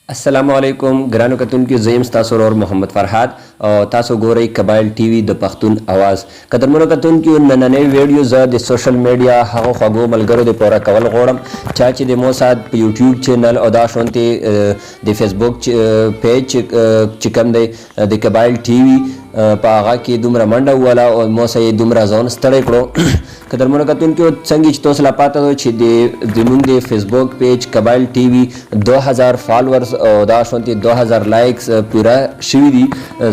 السلام علیکم ګرانو کتونکو زه یم ستاسو ورور محمد فرهاد او تاسو ګورئ قبایل ټي وي د پښتون اواز. قدرمنو کتونکو نننۍ ویډیو زه د سوشل میډیا هغو خوږو ملګرو د پوره کول غواړم چا چې د مو سات په یوټیوب چینل او دا شونتې د فیسبوک پیج چې کوم دی د قبایل ټي وي په هغه کې دومره منډه ووله او مو سه یې دومره ځان ستړی کړو. قدرمنو کتونکو څنګه چې تاسو لا پاته ده چې زموږ د فیسبوک پیج قبایل ټي وي 2000 فالوورز او دا شونتې 2000 لایکس پوره شوي دي.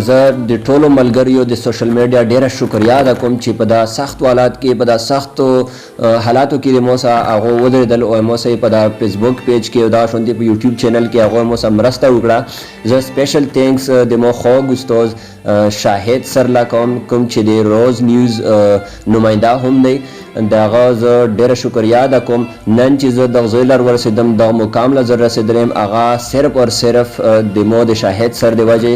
زه د ټولو ملګریو د سوشل میډیا ډیره شکریا ادا کوم چې په دا سخت حالات کې په دا سختو حالاتو کې د مو سه هغو ودرېدل او مو سه په دا فیسبوک پیج کې او دا شونتې په یوټیوب چینل کې هغو مو سه مرسته وکړه. زه سپیشل تینکس د مو خوږ استاد شاهد سر لا کوم چې د روز نیوز نماینده هم دی د هغه زه ډېره شکریا ادا کوم. نن چې زه دغه ځای لر ورسېدم دغه مقام له زه رسېدلی یم هغه صرف اور صرف د مو د شاهد سر د وجې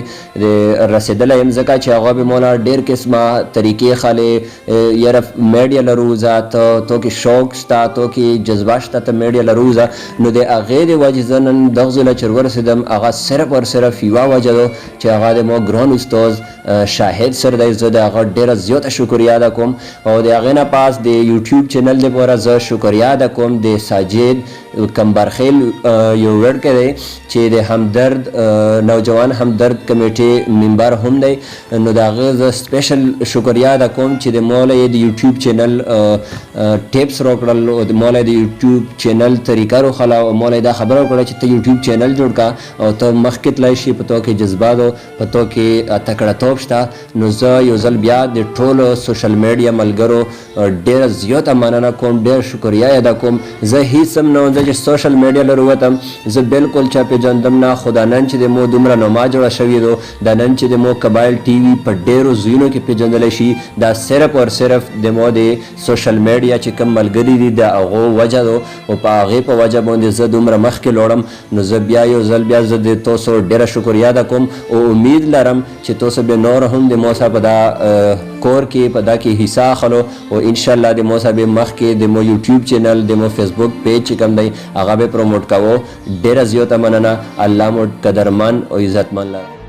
رسېدلی یم ځکه چې هغه به مولا ډېر قسمه طریقې ښالې یاره میډیا لرو زه تو کې شوق شته تو کې جذبه شته ته میډیا لرو زه نو د هغې د وجې زه نن دغه ځای له چې ورسېدم هغه صرف اور صرف یوه وجه ده چې هغه د مو ګران استاد شاهد سر دی. زه د هغه ډېره زیاته شکریا ادا کوم او د هغې نه پاس د یوټیوب چینل لپاره زه شکریا ادا کوم د ساجد کمبرخیل یو وړکی دی چې د همدرد نوجوان همدرد کمیټې ممبر هم دی نو د هغه زه سپیشل شکریا ادا کوم چې د موله یې د یوټیوب چینل ټیپس راکړل او د موله د یوټیوب چینل طریقه راوښله او موله یې دا خبره وکړه چې ته یوټیوب چینل جوړ کړه او ته مخکې تللی شي په تو کې جذبه ده په تو کې تکړهتوب شته. نو زه یو ځل بیا د ټولو سوشل میډیا ملګرو ډېره زیاته مننه کوم ډېر شکریا ادا کوم. زه هیڅ هم نه وم چې سوشل میډیا لر ووتم زه بالکل چا پېژندم نه خو دا نن چې د مو دومره نما جوړه شوې ده دا نن چې د مو قبایل ټي وي په ډېرو ځایونو کې پېژندلی شي دا صرف اور صرف د مو د سوشل میډیا چې کوم ملګري دي د هغو وجه ده او په هغې په وجه باندې زه دومره مخکې لاړم. نو زه بیا یو ځل بیا زه د تاسو ډېره شکریا ادا کوم او امید لرم چې تاسو به نور هم د مو سره په دا کور کې په دا کې حصه اخلو او انشاءالله د مو سره به مخکې د مو یوټیوب چینل د مو فیسبوک پیج چې کوم دی هغه به پروموټ کوو. ډېره زیاته مننه. الله مو قدرمن او عزتمن لره.